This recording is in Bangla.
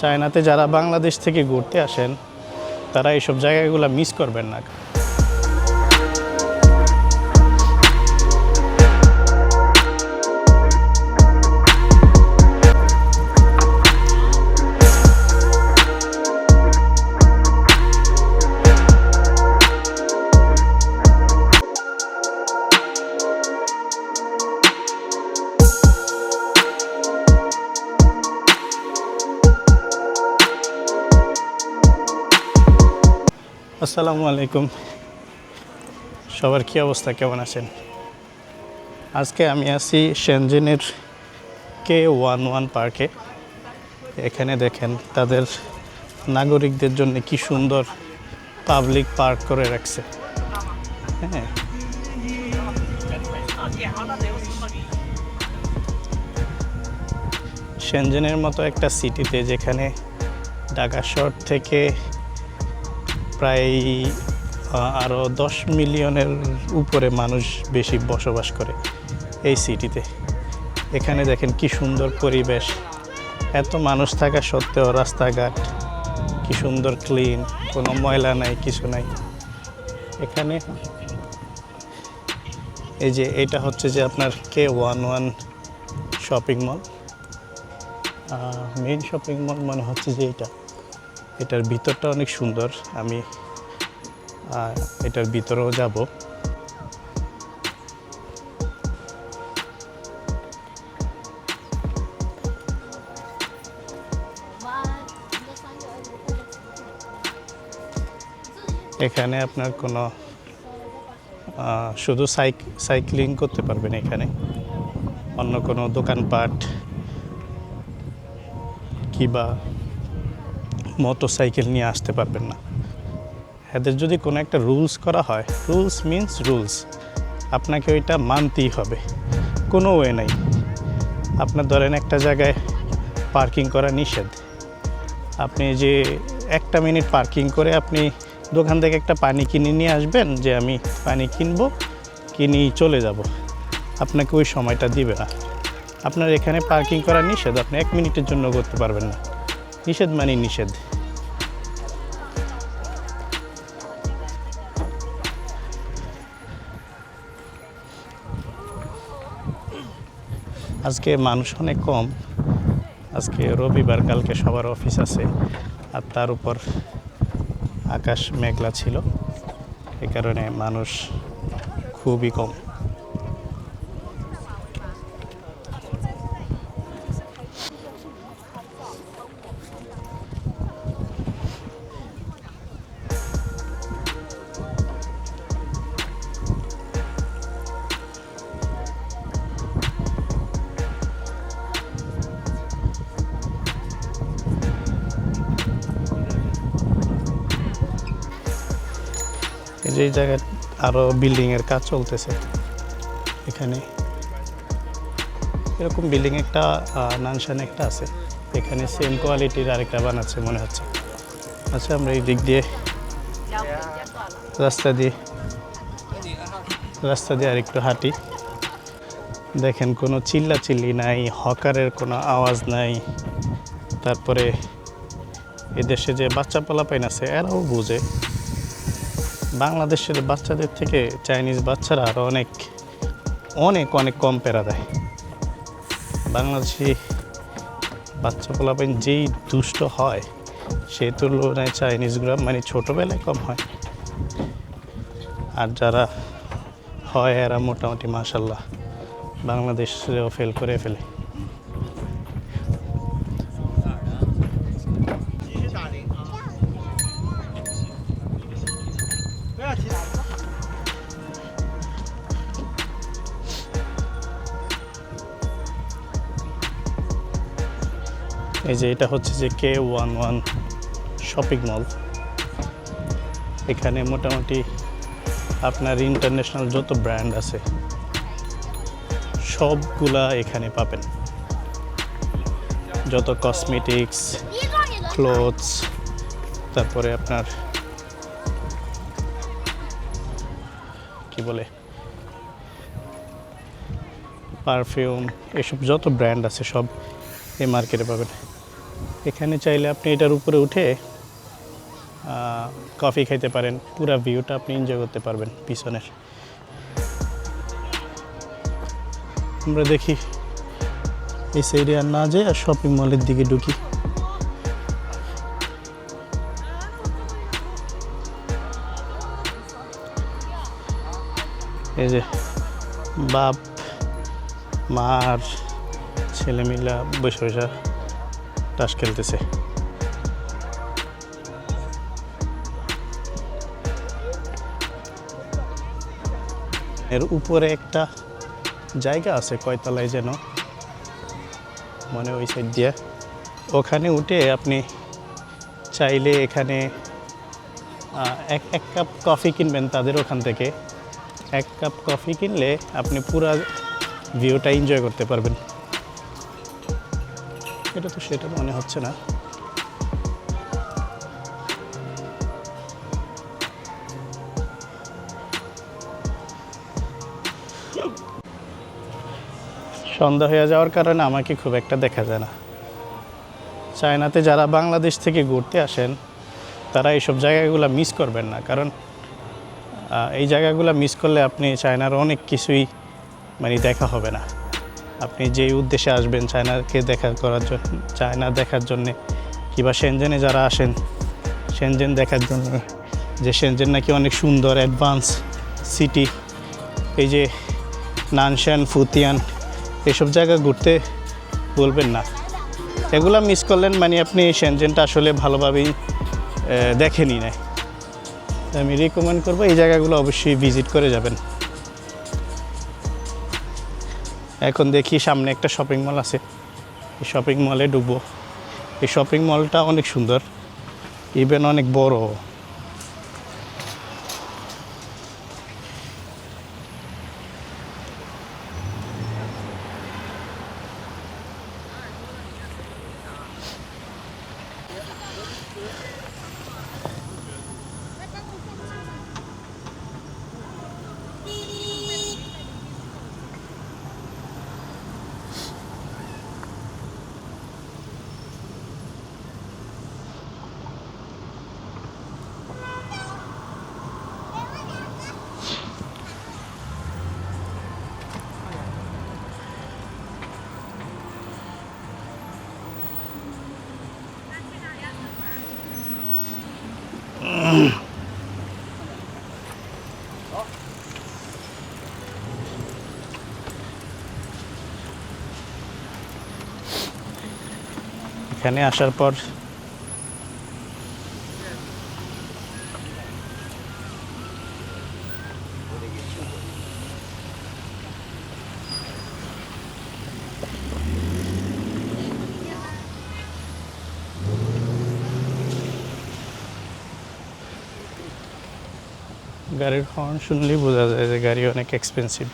চায়নাতে যারা বাংলাদেশ থেকে ঘুরতে আসেন তারা এইসব জায়গাগুলো মিস করবেন না। আসসালামু আলাইকুম, সবার কী অবস্থা, কেমন আছেন? আজকে আমি আছি শেনজেনের K11 পার্কে। এখানে দেখেন তাদের নাগরিকদের জন্য কি সুন্দর পাবলিক পার্ক করে রাখছে। হ্যাঁ, শেনজেনের মতো একটা সিটিতে যেখানে ঢাকা শহর থেকে প্রায় আরও 10 মিলিয়নের উপরে মানুষ বেশি বসবাস করে এই সিটিতে। এখানে দেখেন কি সুন্দর পরিবেশ, এত মানুষ থাকা সত্ত্বেও রাস্তাঘাট কি সুন্দর ক্লিন, কোনো ময়লা নাই, কিছু নাই এখানে। এই যে এটা হচ্ছে যে আপনার K11 shopping mall, main shopping mall মনে হচ্ছে যে এটার ভিতরটা অনেক সুন্দর। আমি এটার ভিতরেও যাব। এখানে আপনার কোনো শুধু সাইক্লিং করতে পারবেন, এখানে অন্য কোনো দোকানপাট কিংবা মোটরসাইকেল নিয়ে আসতে পারবেন না। এদের যদি কোনো একটা রুলস করা হয়, রুলস মিন্স রুলস, আপনাকে ওইটা মানতেই হবে, কোনো ওয়ে নাই। আপনার ধরেন একটা জায়গায় পার্কিং করা নিষেধ, আপনি যে 1 মিনিট পার্কিং করে আপনি দোকান থেকে একটা পানি কিনে নিয়ে আসবেন, যে আমি পানি কিনবো, কিনেই চলে যাব, আপনাকে ওই সময়টা দিবে না। আপনার এখানে পার্কিং করা নিষেধ, আপনি 1 মিনিটের জন্য করতে পারবেন না। নিষেধ মানে নিষেধ। আজকে মানুষ অনেক কম, আজকে রবিবার, কালকে সবার অফিস আছে, আর তার উপর আকাশ মেঘলা ছিল, এ কারণে মানুষ খুবই কম। এই জায়গায় আরও বিল্ডিংয়ের কাজ চলতেছে। এখানে এরকম বিল্ডিং একটা নানশান একটা আছে, এখানে সেম কোয়ালিটির আরেকটা বানাচ্ছে মনে হচ্ছে। আচ্ছা, আমরা এই দিক দিয়ে রাস্তা দিয়ে আরেকটু হাঁটি। দেখেন কোনো চিল্লাচিল্লি নাই, হকারের কোনো আওয়াজ নাই। তারপরে এদেশে যে বাচ্চা পোলাপাইন আছে এরাও বুঝে বাংলাদেশের বাচ্চাদের থেকে চাইনিজ বাচ্চারা আরও অনেক অনেক অনেক কম প্যারা দেয়। বাংলাদেশি বাচ্চা পোলাপাইন যেই দুষ্ট হয় সে তুলনায় চাইনিজগুলো মানে ছোটোবেলায় কম হয়, আর যারা হয় এরা মোটামুটি মাশাল্লাহ বাংলাদেশেও ফেল করে ফেলে। এই যে এটা হচ্ছে যে K11 শপিং মল। এখানে মোটামুটি আপনার ইন্টারন্যাশনাল যত ব্র্যান্ড আছে সবগুলা এখানে পাবেন, যত কসমেটিক্স, ক্লোথস, তারপরে আপনার কি বলে পারফিউম, এসব যত ব্র্যান্ড আছে সব এই মার্কেটে পাবেন। এখানে চাইলে আপনি এটার উপরে উঠে কফি খাইতে পারেন, পুরো ভিউটা আপনি এনজয় করতে পারবেন পিছনের। আমরা দেখি এই সাইডে আর না যাই, আর শপিং মলের দিকে ঢুকি। এই যে বাপ মা আর ছেলে মিলা বসে বসে তাস খেলতেছে। এর উপরে একটা জায়গা আছে, কয়তলায় যেন, মনে ওই সাইড দিয়ে। ওখানে উঠে আপনি চাইলে এখানে এক কাপ কফি কিনবেন তাদের ওখান থেকে। এক কাপ কফি কিনলে আপনি পুরা ভিউটা এনজয় করতে পারবেন। এটা তো সেটা মনে হচ্ছে না। সন্ধ্যা হয়ে যাওয়ার কারণে আমাকে খুব একটা দেখা যায় না। চায়নাতে যারা বাংলাদেশ থেকে ঘুরতে আসেন তারা এইসব জায়গাগুলো মিস করবেন না, কারণ এই জায়গাগুলো মিস করলে আপনি চায়নার অনেক কিছুই মানে দেখা হবে না। আপনি যেই উদ্দেশ্যে আসবেন চায়নাকে করার জন্য, চায়না দেখার জন্যে, কিংবা শেনজেনে যারা আসেন শেনজেন দেখার জন্য, যে শেনজেন নাকি অনেক সুন্দর অ্যাডভান্স সিটি, এই যে নানশান, ফুতিয়ান, এসব জায়গা ঘুরতে বলবেন না। এগুলা মিস করলেন মানে আপনি শেনজেনটা আসলে ভালোভাবেই দেখেনি না। আমি রিকমেন্ড করবো এই জায়গাগুলো অবশ্যই ভিজিট করে যাবেন। এখন দেখি সামনে একটা শপিং মল আছে, এই শপিং মলে ঢুকবো। এই শপিং মলটা অনেক সুন্দর, ইভেন অনেক বড়। এখানে আসার পর গাড়ির হর্ন শুনলেই বোঝা যায় যে গাড়ি অনেক এক্সপেন্সিভ।